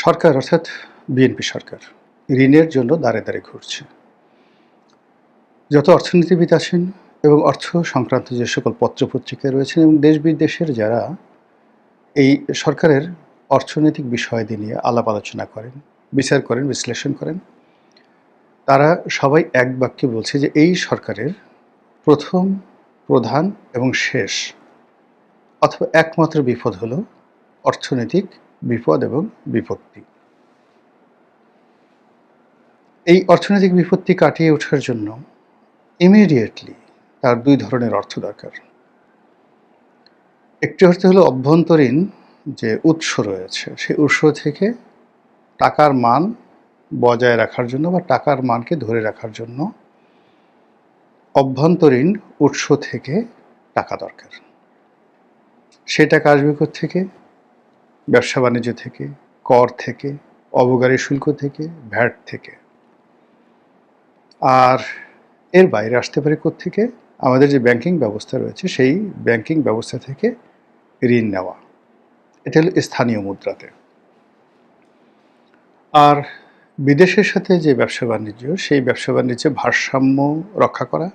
সরকার অর্থাৎ বিএনপি সরকার ঋণের জন্য দাঁড়ে দাঁড়ে ঘুরছে। যত অর্থনীতিবিদ আছেন এবং অর্থ সংক্রান্ত যে সকল পত্রপত্রিকায় রয়েছেন এবং দেশ-বিদেশের যারা এই সরকারের অর্থনৈতিক বিষয়াদি নিয়ে আলাপ আলোচনা করেন, বিচার করেন, বিশ্লেষণ করেন, তারা সবাই এক বাক্যে বলছে যে এই সরকারের প্রথম, প্রধান এবং শেষ অথবা একমাত্র বিপদ হলো অর্থনৈতিক বিপদ এবং বিপত্তি। এই অর্থনৈতিক বিপত্তি কাটিয়ে ওঠার জন্য ইমিডিয়েটলি তার ২ ধরনের অর্থ দরকার। একটি অর্থ হলো অভ্যন্তরীণ যে উৎস রয়েছে, সেই উৎস থেকে টাকার মান বজায় রাখার জন্য বা টাকার মানকে ধরে রাখার জন্য অভ্যন্তরীণ উৎস থেকে টাকা দরকার। সেই টাকা আসবে কোত্থেকে? ব্যবসা-বাণিজ্য থেকে, কর থেকে, অবগারি শুল্ক থেকে, ভ্যাট থেকে। আর এর বাইরে আসতে পারে কোত্থেকে? আমাদের যে ব্যাংকিং ব্যবস্থা রয়েছে সেই ব্যাংকিং ব্যবস্থা থেকে ঋণ নেওয়া। এটা হলো স্থানীয় মুদ্রাতে। আর বিদেশের সাথে যে ব্যবসা-বাণিজ্য, সেই ব্যবসা-বাণিজ্যে ভারসাম্য রক্ষা করা।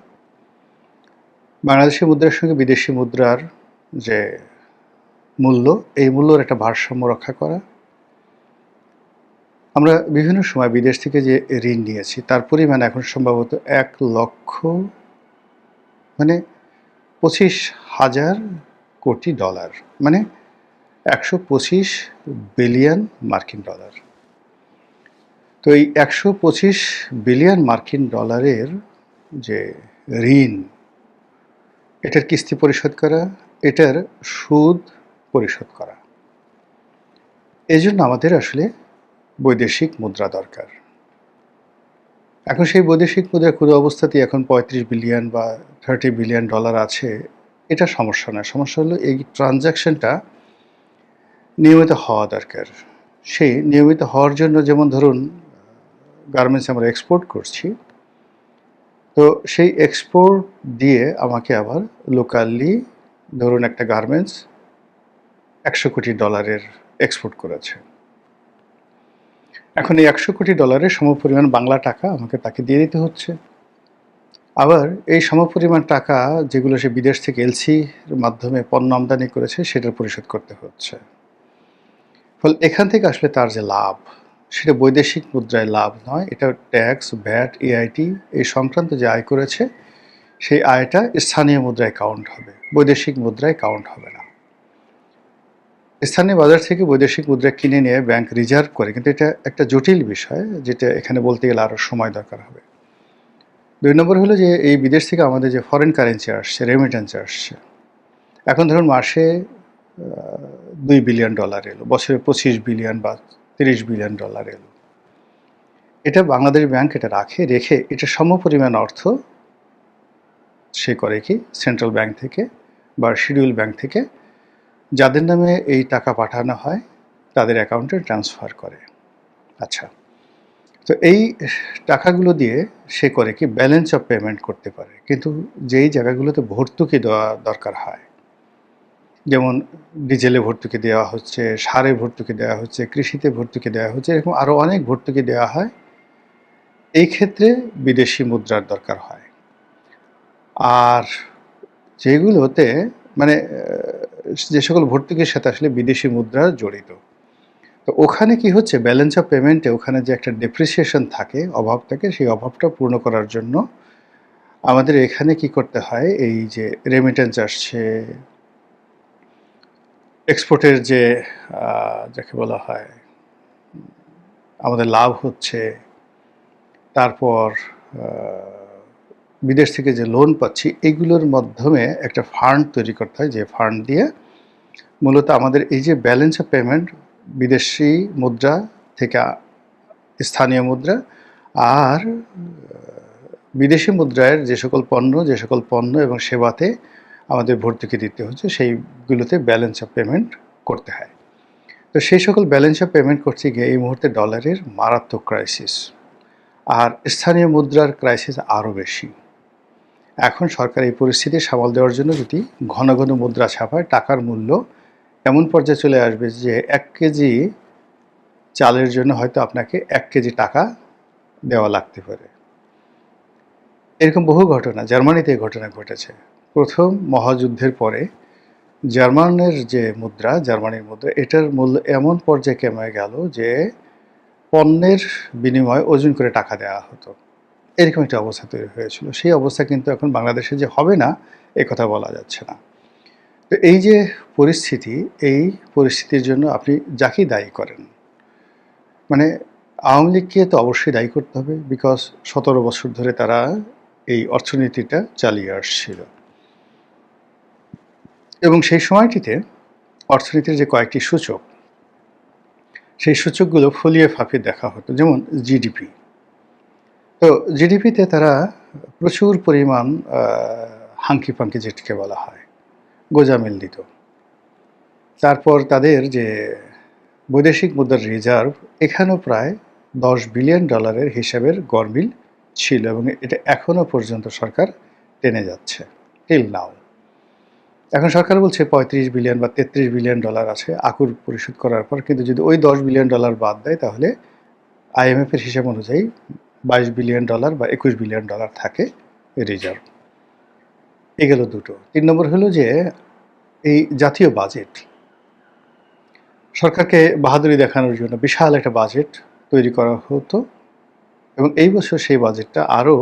বাংলাদেশি মুদ্রার সঙ্গে বিদেশি মুদ্রার যে মূল্য, এই মূল্যর একটা ভারসাম্য রক্ষা করা। আমরা বিভিন্ন সময় বিদেশ থেকে যে ঋণ নিয়েছি তার পরিমাণ এখন সম্ভবত ১,০০,০০০ মানে $২৫,০০০ কোটি, মানে ১২৫ বিলিয়ন মার্কিন ডলার। তো এই ১২৫ বিলিয়ন মার্কিন ডলারের যে ঋণ, এটার কিস্তি পরিশোধ করা, এটার সুদ পরিশোধ করা, এজন্য আমাদের আসলে বৈদেশিক মুদ্রা দরকার। এখন সেই বৈদেশিক মুদ্রা কোনো অবস্থাতেই এখন ৩৫ বিলিয়ন বা ৩০ বিলিয়ন ডলার আছে, এটা সমস্যা না। সমস্যা হলো এই ট্রানজ্যাকশনটা নিয়মিত হওয়া দরকার। সেই নিয়মিত হওয়ার জন্য যেমন ধরুন গার্মেন্টস আমরা এক্সপোর্ট করছি, তো সেই এক্সপোর্ট দিয়ে আমাকে আবার লোকালি ধরুন একটা গার্মেন্টস $১০০ কোটি এক্সপোর্ট করেছে। এখন এই $১০০ কোটি সমপরিমাণ বাংলা টাকা আমাকে তাকে দিয়ে দিতে হচ্ছে। আবার এই সমপরিমাণ টাকা যেগুলো সে বিদেশ থেকে এলসির মাধ্যমে পণ্য আমদানি করেছে সেটার পরিশোধ করতে হচ্ছে। ফলে এখান থেকে আসলে তার যে লাভ, সেটা বৈদেশিক মুদ্রায় লাভ নয়, এটা ট্যাক্স, ভ্যাট, এআইটি এই সংক্রান্ত যে আয় করেছে সেই আয়টা স্থানীয় মুদ্রায় কাউন্ট হবে, বৈদেশিক মুদ্রায় কাউন্ট হবে না। স্থানীয় বাজার থেকে বৈদেশিক মুদ্রা কিনে নিয়ে ব্যাংক রিজার্ভ করে, কিন্তু এটা একটা জটিল বিষয়, যেটা এখানে বলতে গেলে আরও সময় দরকার হবে। ২ নম্বর হলো যে এই বিদেশ থেকে আমাদের যে ফরেন কারেন্সি আসছে, রেমিটেন্স আসছে, এখন ধরুন মাসে $২ বিলিয়ন এলো, বছরে ২৫ বিলিয়ন বা ৩০ বিলিয়ন ডলার এলো। এটা বাংলাদেশ ব্যাংক এটা রেখে এটা সমপরিমাণ অর্থ সে করে কি সেন্ট্রাল ব্যাংক থেকে বা শিডিউল ব্যাংক থেকে যাদের নামে এই টাকা পাঠানো হয় তাদের অ্যাকাউন্টে ট্রান্সফার করে। আচ্ছা, তো এই টাকাগুলো দিয়ে সে করে কি ব্যালেন্স অফ পেমেন্ট করতে পারে, কিন্তু যেই জায়গাগুলোতে ভর্তুকি দেওয়া দরকার হয়, যেমন ডিজেলে ভর্তুকি দেওয়া হচ্ছে, সারে ভর্তুকি দেওয়া হচ্ছে, কৃষিতে ভর্তুকি দেওয়া হচ্ছে, এরকম আরও অনেক ভর্তুকি দেওয়া হয়, এই ক্ষেত্রে বিদেশি মুদ্রার দরকার হয়। আর যেগুলোতে মানে যে সকল ভর্তুকির সাথে আসলে বিদেশি মুদ্রা জড়িত, তো ওখানে কি হচ্ছে ব্যালেন্স অফ পেমেন্টে ওখানে যে একটা ডেপ্রিসিয়েশন থাকে, অভাব থাকে, সেই অভাবটা পূর্ণ করার জন্য আমাদের এখানে কি করতে হয়, এই যে রেমিটেন্স আসছে, এক্সপোর্টের যে যাকে বলা হয় আমাদের লাভ হচ্ছে, তারপর বিদেশ থেকে যে লোন পাচ্ছি, এগুলোর মাধ্যমে একটা ফান্ড তৈরি করতে হয়, যে ফান্ড দিয়ে মূলত আমাদের এই যে ব্যালেন্স অফ পেমেন্ট বিদেশি মুদ্রা থেকে স্থানীয় মুদ্রা আর বিদেশি মুদ্রায় যে সকল পণ্য এবং সেবাতে আমাদের ভর্তুকি দিতে হচ্ছে, সেইগুলোতে ব্যালেন্স অফ পেমেন্ট করতে হয়। তো সেই সকল ব্যালেন্স অফ পেমেন্ট করতে গিয়ে এই মুহূর্তে ডলারের মারাত্মক ক্রাইসিস, আর স্থানীয় মুদ্রার ক্রাইসিস আরও বেশি। এখন সরকার এই পরিস্থিতি সামাল দেওয়ার জন্য যদি ঘন ঘন মুদ্রা ছাপায়, টাকার মূল্য এমন পর্যায়ে চলে আসবে যে ১ কেজি চালের জন্য হয়তো আপনাকে 1 কেজি টাকা দেওয়া লাগতে পারে। এরকম বহু ঘটনা, জার্মানিতে এই ঘটনা ঘটেছে। প্রথম মহাযুদ্ধের পরে জার্মানির মুদ্রা, এটার মূল্য এমন পর্যায়ে কমে গেল যে পণ্যের বিনিময়ে ওজন করে টাকা দেওয়া হতো। এরকম একটা অবস্থা তৈরি হয়েছিল। সেই অবস্থা কিন্তু এখন বাংলাদেশে যে হবে না, একথা বলা যাচ্ছে না। তো এই যে পরিস্থিতি, এই পরিস্থিতির জন্য আপনি যাকেই দায়ী করেন, মানে আওয়ামী লীগকে তো অবশ্যই দায়ী করতে হবে, বিকজ 17 বছর ধরে তারা এই অর্থনীতিটা চালিয়ে আসছিল। এবং সেই সময়টিতে অর্থনীতির যে কয়েকটি সূচক, সেই সূচকগুলো ফলিয়ে ফাঁপিয়ে দেখা হতো, যেমন জিডিপি। তো জিডিপিতে তারা প্রচুর পরিমাণ হাঙ্কি পাঙ্কি যেটিকে বলা হয়, গোঁজামিল দিত। তারপর তাদের যে বৈদেশিক মুদ্রার রিজার্ভ, এখানেও প্রায় $10 বিলিয়ন হিসাবের গরমিল ছিল, এবং এটা এখনও পর্যন্ত সরকার টেনে যাচ্ছে টিল নাও। এখন সরকার বলছে 35 বিলিয়ন বা 33 বিলিয়ন ডলার আছে আকুর পরিশোধ করার পর, কিন্তু যদি ওই $10 বিলিয়ন বাদ দেয় তাহলে আইএমএফের হিসাব অনুযায়ী $22 বিলিয়ন বা $21 বিলিয়ন থাকে রিজার্ভ। এগুলো দুটো। 3 নম্বর হলো যে এই জাতীয় বাজেট, সরকারকে বাহাদুরি দেখানোর জন্য বিশাল একটা বাজেট তৈরি করা হতো, এবং এই বছর সেই বাজেটটা আরও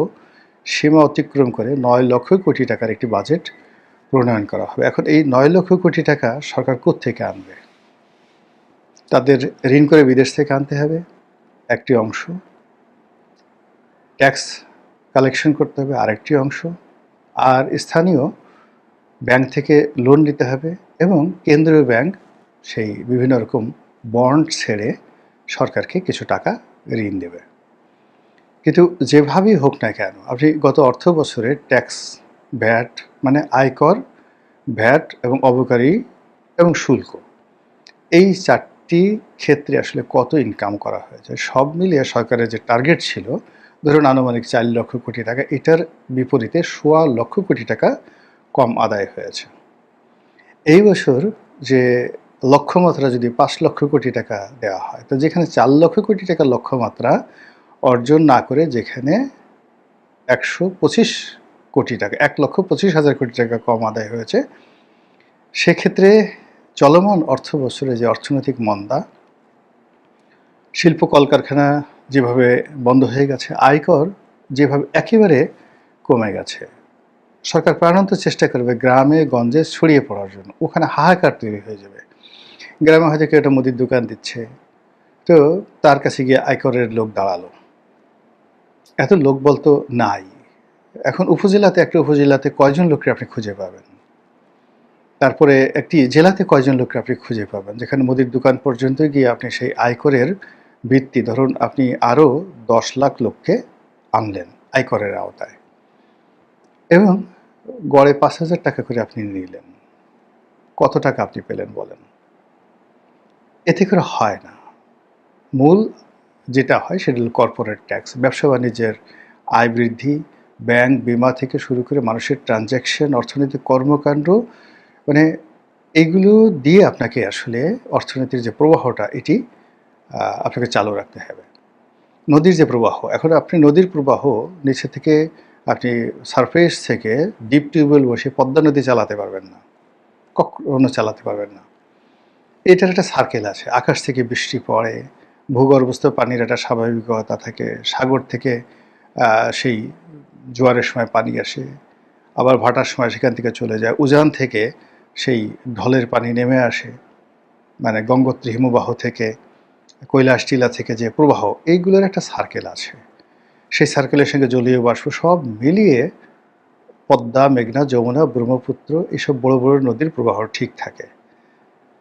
সীমা অতিক্রম করে 9 লক্ষ কোটি টাকার একটি বাজেট প্রণয়ন করা হবে। এখন এই 9 লক্ষ কোটি টাকা সরকার কোত্থেকে আনবে? তাদের ঋণ করে বিদেশ থেকে আনতে হবে একটি অংশ, ট্যাক্স কালেকশন করতে হবে আরেকটি অংশ, আর স্থানীয় ব্যাংক থেকে লোন নিতে হবে, এবং কেন্দ্রীয় ব্যাংক সেই বিভিন্ন রকম বন্ড ছেড়ে সরকারকে কিছু টাকা ঋণ দেবে। কিন্তু যেভাবেই হোক না কেন, আপনি গত অর্থ বছরে ট্যাক্স, ভ্যাট মানে আয়কর, ভ্যাট এবং অবকারী এবং শুল্ক, এই 4টি ক্ষেত্রে আসলে কত ইনকাম করা হয়েছে, সব মিলিয়ে সরকারের যে টার্গেট ছিল ধরুন আনুমানিক 4 লক্ষ কোটি টাকা, এটার বিপরীতে 1.25 লক্ষ কোটি টাকা কম আদায় হয়েছে। এই বছর যে লক্ষ্যমাত্রা যদি 5 লক্ষ কোটি টাকা দেওয়া হয়, তো যেখানে 4 লক্ষ কোটি টাকার লক্ষ্যমাত্রা অর্জন না করে যেখানে 125 কোটি টাকা, 1,25,000 কোটি টাকা কম আদায় হয়েছে, সেক্ষেত্রে চলমান অর্থ বছরে যে অর্থনৈতিক মন্দা, শিল্প কলকারখানা যেভাবে বন্ধ হয়ে গেছে, আয়কর যেভাবে একেবারে কমে গেছে, সরকার প্রাণান্ত চেষ্টা করবে গ্রামে গঞ্জে ছড়িয়ে পড়ার জন্য, ওখানে হাহাকার তৈরি হয়ে যাবে। গ্রামে হয়তো কেউ একটা মুদির দোকান দিচ্ছে, তো তার কাছে গিয়ে আয়করের লোক দাঁড়ালো, এত লোক বলতো নাই। এখন একটা উপজেলাতে কয়জন লোককে আপনি খুঁজে পাবেন? তারপরে একটি জেলাতে কয়জন লোককে আপনি খুঁজে পাবেন, যেখানে মুদির দোকান পর্যন্ত গিয়ে আপনি সেই আয়করের ভিত্তি, ধরুন আপনি আরও 10 লাখ লোককে আনলেন আয়করের আওতায়, এবং গড়ে 5,000 টাকা করে আপনি নিলেন, কত টাকা আপনি পেলেন বলেন? এতে করে হয় না। মূল যেটা হয় সেটা হলো কর্পোরেট ট্যাক্স, ব্যবসা বাণিজ্যের আয় বৃদ্ধি, ব্যাংক, বিমা থেকে শুরু করে মানুষের ট্রানজ্যাকশন, অর্থনৈতিক কর্মকাণ্ড, মানে এইগুলো দিয়ে আপনাকে আসলে অর্থনীতির যে প্রবাহটা, এটি আপনাকে চালু রাখতে হবে। নদীর যে প্রবাহ, এখন আপনি নদীর প্রবাহ নিচে থেকে, আপনি সারফেস থেকে ডিপ টিউবওয়েল বসে পদ্মা নদী চালাতে পারবেন না, কখনো চালাতে পারবেন না। এটার একটা সার্কেল আছে, আকাশ থেকে বৃষ্টি পড়ে, ভূগর্ভস্থ পানির একটা স্বাভাবিকতা থাকে, সাগর থেকে সেই জোয়ারের সময় পানি আসে, আবার ভাটার সময় সেখান থেকে চলে যায়, উজান থেকে সেই ঢলের পানি নেমে আসে, মানে গঙ্গোত্রী হিমবাহ থেকে, কৈলাস টিলা থেকে যে প্রবাহ, এইগুলোর একটা সার্কেল আছে। সেই সার্কেলের সঙ্গে জলীয় বাষ্প সব মিলিয়ে পদ্মা, মেঘনা, যমুনা, ব্রহ্মপুত্র, এইসব বড় বড় নদীর প্রবাহ ঠিক থাকে।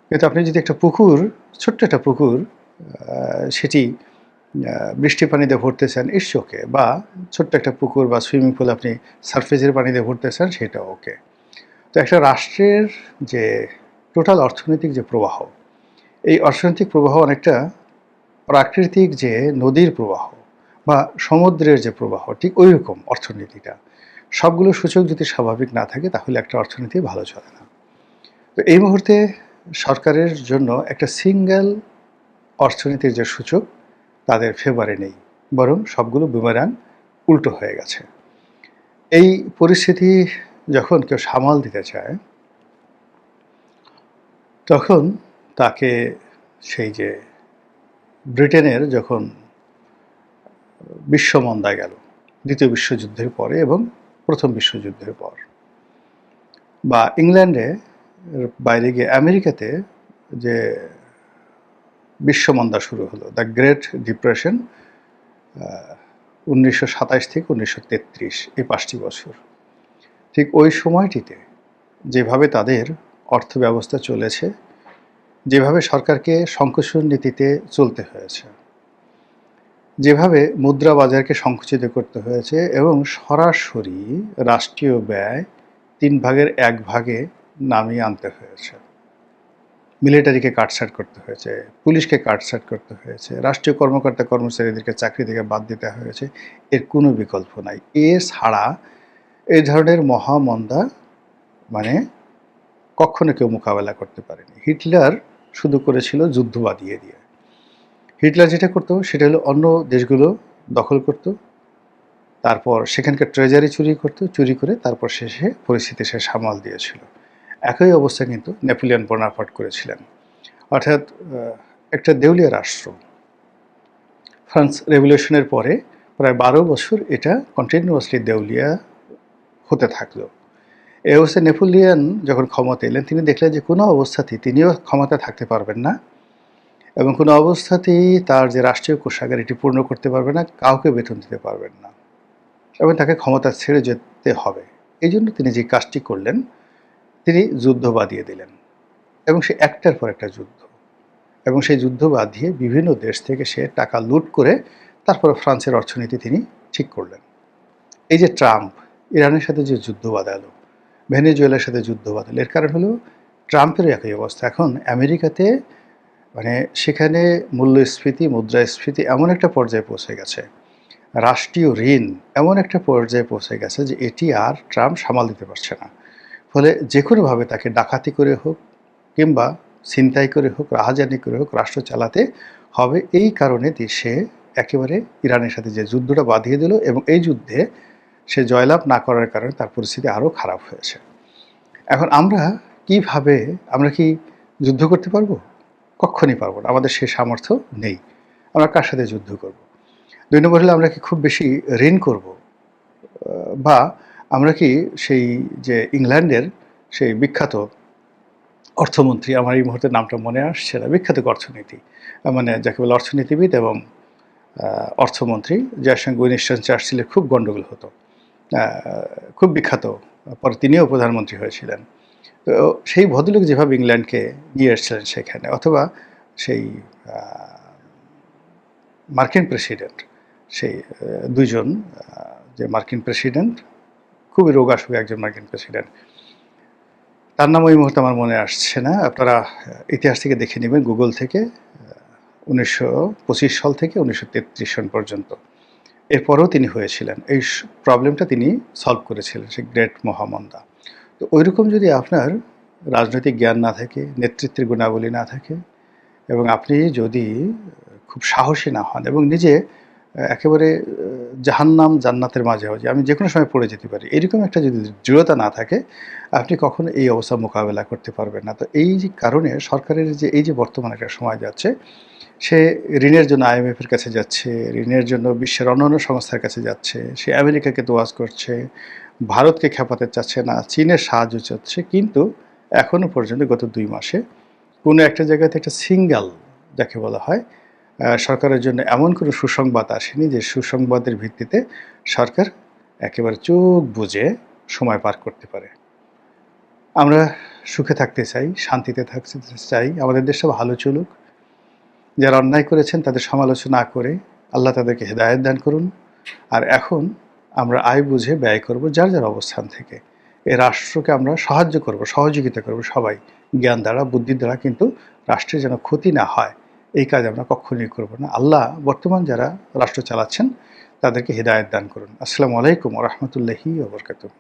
কিন্তু আপনি যদি একটা পুকুর, ছোট্ট একটা পুকুর, সেটি বৃষ্টি পানিতে ভরতে চান, ইটস ওকে, বা ছোট্ট একটা পুকুর বা সুইমিং পুল আপনি সারফেসের পানিতে ভরতে চান, সেটা ওকে। তো একটা রাষ্ট্রের যে টোটাল অর্থনৈতিক যে প্রবাহ, এই অর্থনৈতিক প্রবাহ অনেকটা প্রাকৃতিক যে নদীর প্রবাহ বা সমুদ্রের যে প্রবাহ, ঠিক ওই রকম অর্থনীতিটা। সবগুলো সূচক যদি স্বাভাবিক না থাকে তাহলে একটা অর্থনীতি ভালো চলে না। তো এই মুহূর্তে সরকারের জন্য একটা সিঙ্গেল অর্থনীতির যে সূচক তাদের ফেভারে নেই, বরং সবগুলো বুমেরাং উল্টো হয়ে গেছে। এই পরিস্থিতি যখন কেউ সামাল দিতে চায়, তখন তাকে সেই যে ব্রিটেনের যখন বিশ্বমন্দায় গেল দ্বিতীয় বিশ্বযুদ্ধের পরে এবং প্রথম বিশ্বযুদ্ধের পর, বা ইংল্যান্ডে বাইরে গিয়ে আমেরিকাতে যে বিশ্বমন্দা শুরু হলো, দ্য গ্রেট ডিপ্রেশন 1927 থেকে 1933, এই 5টি বছর, ঠিক ওই সময়টিতে যেভাবে তাদের অর্থ ব্যবস্থা চলেছে, যেভাবে সরকারকে সংকুচন নীতিতে চলতে হয়েছে, যেভাবে মুদ্রা বাজারকে সংকুচিত করতে হয়েছে এবং সরাসরি রাষ্ট্রীয় ব্যয় 1/3 নামিয়ে আনতে হয়েছে, মিলিটারিকে কাটছাঁট করতে হয়েছে, পুলিশকে কাটছাঁট করতে হয়েছে, রাষ্ট্রীয় কর্মকর্তা কর্মচারীদেরকে চাকরি থেকে বাদ দিতে হয়েছে, এর কোনো বিকল্প নাই। এছাড়া এই ধরনের মহামন্দা মানে কখনো কেউ মোকাবেলা করতে পারেনি। হিটলার শুধু করেছিল যুদ্ধ বাঁধিয়ে দিয়ে। হিটলার যেটা করতো সেটা হলো অন্য দেশগুলো দখল করত, তারপর সেখানকার ট্রেজারি চুরি করে তারপর শেষে পরিস্থিতি সে সামাল দিয়েছিল। একই অবস্থা কিন্তু নেপোলিয়ন বোনাপার্ট করেছিলেন। অর্থাৎ একটা দেউলিয়া রাষ্ট্র ফ্রান্স রেভলিউশনের পরে প্রায় 12 বছর এটা কন্টিনিউয়াসলি দেউলিয়া হতে থাকলো। এই অবস্থায় নেপোলিয়ন যখন ক্ষমতা এলেন, তিনি দেখলেন যে কোনো অবস্থাতেই তিনিও ক্ষমতা থাকতে পারবেন না এবং কোনো অবস্থাতেই তার যে রাষ্ট্রীয় কোষাগার এটি পূর্ণ করতে পারবে না, কাউকে বেতন দিতে পারবেন না এবং তাকে ক্ষমতা ছেড়ে যেতে হবে। এই জন্য তিনি যে কাজটি করলেন, তিনি যুদ্ধ বাঁধিয়ে দিলেন এবং সে একটার পর একটা যুদ্ধ, এবং সেই যুদ্ধ বাঁধিয়ে বিভিন্ন দেশ থেকে সে টাকা লুট করে তারপর ফ্রান্সের অর্থনীতি তিনি ঠিক করলেন। এই যে ট্রাম্প ইরানের সাথে যে যুদ্ধ বাঁধালো, ভেনেজুয়েলার সাথে যুদ্ধ বাঁধালো, এর কারণ হলো ট্রাম্পেরও একই অবস্থা। এখন আমেরিকাতে মানে সেখানে মূল্যস্ফীতি, মুদ্রাস্ফীতি এমন একটা পর্যায়ে পৌঁছে গেছে, রাষ্ট্রীয় ঋণ এমন একটা পর্যায়ে পৌঁছে গেছে যে এটি আর ট্রাম্প সামাল দিতে পারছে না। ফলে যে কোনোভাবে তাকে ডাকাতি করে হোক কিংবা ছিনতাই করে হোক, রাহাজানি করে হোক, রাষ্ট্র চালাতে হবে। এই কারণে সে একেবারে ইরানের সাথে যে যুদ্ধটা বাঁধিয়ে দিল এবং এই যুদ্ধে সে জয়লাভ না করার কারণে তার পরিস্থিতি আরও খারাপ হয়েছে। এখন আমরা কি যুদ্ধ করতে পারবো? কক্ষণই পারবো না, আমাদের সে সামর্থ্য নেই। আমরা কার সাথে যুদ্ধ করব? 2 নম্বর হলো, আমরা কি খুব বেশি ঋণ করব? বা আমরা কি সেই যে ইংল্যান্ডের সেই বিখ্যাত অর্থমন্ত্রী, আমার এই মুহূর্তে নামটা মনে আসছে না, বিখ্যাত অর্থনীতি মানে যাকে বলে অর্থনীতিবিদ এবং অর্থমন্ত্রী, যার সঙ্গে উইনস্টন চার্চিলের খুব গণ্ডগোল হতো, খুব বিখ্যাত, পরে তিনিও প্রধানমন্ত্রী হয়েছিলেন। তো সেই ভদ্রলোক যেভাবে ইংল্যান্ডকে নিয়ে এসেছিলেন সেখানে, অথবা সেই মার্কিন প্রেসিডেন্ট, সেই দুইজন যে মার্কিন প্রেসিডেন্ট, খুবই রোগাসোগা একজন মার্কিন প্রেসিডেন্ট, তার নাম ওই মুহূর্তে আমার মনে আসছে না, আপনারা ইতিহাস থেকে দেখে নেবেন গুগল থেকে, 1925 সাল থেকে 1933 সন পর্যন্ত। এরপরেও তিনি হয়েছিলেন, এই প্রবলেমটা তিনি সলভ করেছিলেন, সেই গ্রেট মহামন্দা। তো ওইরকম যদি আপনার রাজনৈতিক জ্ঞান না থাকে, নেতৃত্বের গুণাবলী না থাকে, এবং আপনি যদি খুব সাহসী না হন এবং নিজে একেবারে জাহান্নাম জান্নাতের মাঝামাঝি, আমি যে কোনো সময় পড়ে যেতে পারি, এরকম একটা যদি দৃঢ়তা না থাকে, আপনি কখনো এই অবস্থা মোকাবেলা করতে পারবেন না। তো এই যে কারণে সরকারের যে এই যে বর্তমানে একটা সময় যাচ্ছে, সে ঋণের জন্য IMF-এর কাছে যাচ্ছে, ঋণের জন্য বিশ্বের অন্যান্য সংস্থার কাছে যাচ্ছে, সে আমেরিকাকে তোয়াজ করছে, ভারতকে খেপাতে চাচ্ছে না, চীনের সাহায্য চাচ্ছে, কিন্তু এখনও পর্যন্ত গত 2 মাসে কোনো একটা জায়গাতে একটা সিঙ্গেল, যাকে বলা হয়, সরকারের জন্য এমন কোনো সুসংবাদ আসেনি যে সুসংবাদের ভিত্তিতে সরকার একেবারে চোখ বুজে সময় পার করতে পারে। আমরা সুখে থাকতে চাই, শান্তিতে থাকতে চাই, আমাদের দেশটা ভালো চলুক। যারা অন্যায় করেছেন তাদের সমালোচনা করে আল্লাহ তাদেরকে হেদায়েত দান করুন। আর এখন আমরা আয় বুঝে ব্যয় করব যার যার অবস্থান থেকে। এই রাষ্ট্রকে আমরা সাহায্য করব, সহযোগিতা করব সবাই, জ্ঞান দ্বারা, বুদ্ধির দ্বারা, কিন্তু রাষ্ট্রের যেন ক্ষতি না হয় এই কাজ আমরা কখনোই করব না। আল্লাহ বর্তমান যারা রাষ্ট্র চালাচ্ছেন তাদেরকে হেদায়েত দান করুন। আসসালামু আলাইকুম ওয়া রাহমাতুল্লাহি ওয়া বারাকাতুহু।